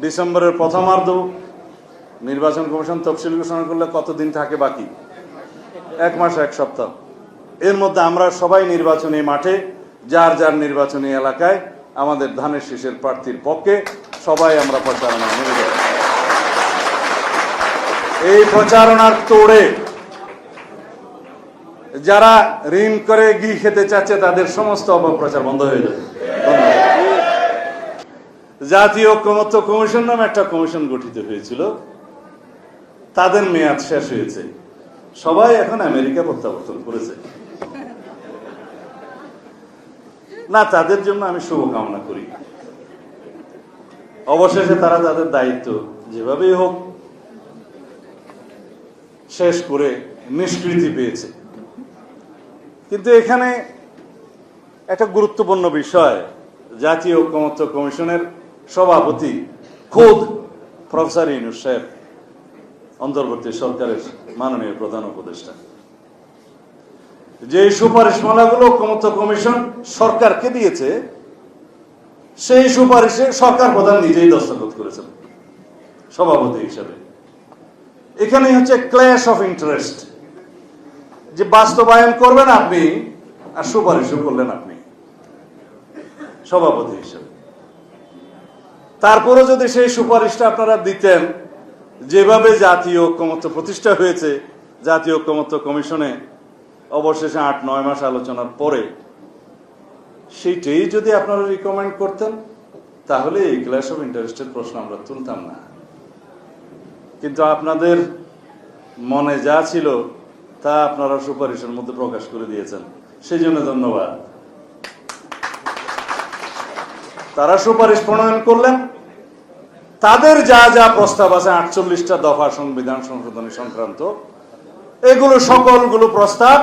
ডিসেম্বরের প্রথমার্ধ নির্বাচন কমিশন তফসিল ঘোষণা করলে কতদিন থাকে বাকি? 1 মাস 1 সপ্তাহ। এর মধ্যে আমরা সবাই নির্বাচনী মাঠে যার যার নির্বাচনী এলাকায় আমাদের ধানের শীষের প্রার্থীর পক্ষে সবাই আমরা প্রচারণা নেমে যাব। এই প্রচারণার তোড়ে যারা ঋণ করে ঘি খেতে চাচ্ছে তাদের সমস্ত অপপ্রচার বন্ধ হয়ে যাবে। জাতীয় ঐকমত্য কমিশন নামে একটা কমিশন গঠিত হয়েছিল, তাদের মেয়াদ শেষ হয়েছে, সবাই এখন আমেরিকা প্রত্যাবর্তন করেছে। না, তাদের জন্য আমি শুভকামনা করি। অবশেষে তারা তাদের দায়িত্ব যেভাবেই হোক শেষ করে নিষ্কৃতি পেয়েছে। কিন্তু এখানে একটা গুরুত্বপূর্ণ বিষয়, জাতীয় ঐকমত্য কমিশনের সভাপতি খোদ প্রফেসর ইউনূস সাহেব, অন্তর্বর্তী সরকারের মাননীয় প্রধান উপদেষ্টা, যে সুপারিশমালাগুলো ঐকমত্য কমিশন সরকারকে দিয়েছে, সেই সুপারিশে সরকার প্রধান নিজেই দস্তখত করেছেন সভাপতি হিসাবে। এখানে হচ্ছে ক্ল্যাশ অফ ইন্টারেস্ট, যে বাস্তবায়ন করবেন আপনি আর সুপারিশও করলেন আপনি সভাপতি হিসেবে। তারপরে যদি সেই সুপারিশটা আপনারা দিতেন, যেভাবে জাতীয় ঐকমত্য প্রতিষ্ঠা হয়েছে, জাতীয় ঐকমত্য কমিশনে অবশেষে 8-9 মাস আলোচনার পরে সেইটাই যদি আপনারা রিকমেন্ড করতেন, তাহলে এই ক্ল্যাশ অফ ইন্টারেস্টের প্রশ্ন আমরা তুলতাম না। কিন্তু আপনাদের মনে যা ছিল তা আপনারা সুপারিশের মধ্যে প্রকাশ করে দিয়েছেন, সেই জন্য ধন্যবাদ। তারা সুপারিশ প্রণয়ন করলেন, তাদের যা যা প্রস্তাব আছে 48টা দফা সংবিধান সংশোধনী সংক্রান্ত, এগুলো সকলগুলো প্রস্তাব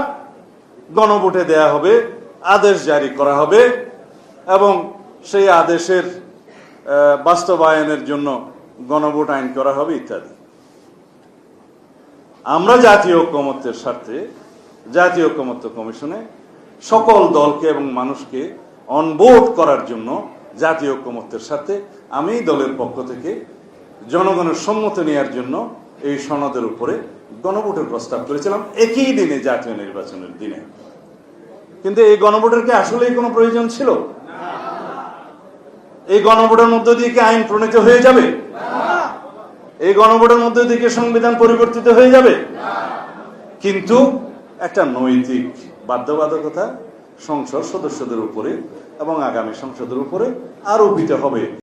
গণভোটে দেয়া হবে, আদেশ জারি করা হবে এবং সেই আদেশের বাস্তবায়নের জন্য গণভোট আইন করা হবে ইত্যাদি। আমরা জাতীয় ঐকমত্যের স্বার্থে জাতীয় ঐকমত্য কমিশনে সকল দলকে এবং মানুষকে অনবোর্ড করার জন্য জাতীয় ঐকমত্যের সাথে আমি দলের পক্ষ থেকে জনগণের সম্মতি নেওয়ার জন্য এই সনদের উপরে গণভোটের প্রস্তাব করেছিলাম একই দিনে, জাতীয় নির্বাচনের দিনে। কিন্তু এই গণভোটের কি আসলেই কোনো প্রয়োজন ছিল? এই গণভোটের মধ্য দিয়ে কি আইন প্রণীত হয়ে যাবে? এই গণভোটের মধ্য দিয়ে কি সংবিধান পরিবর্তিত হয়ে যাবে? কিন্তু একটা নৈতিক বাধ্যবাধকতা সংসদ সদস্যদের উপরে এবং আগামী সংসদের উপরে আরোপিত হবে।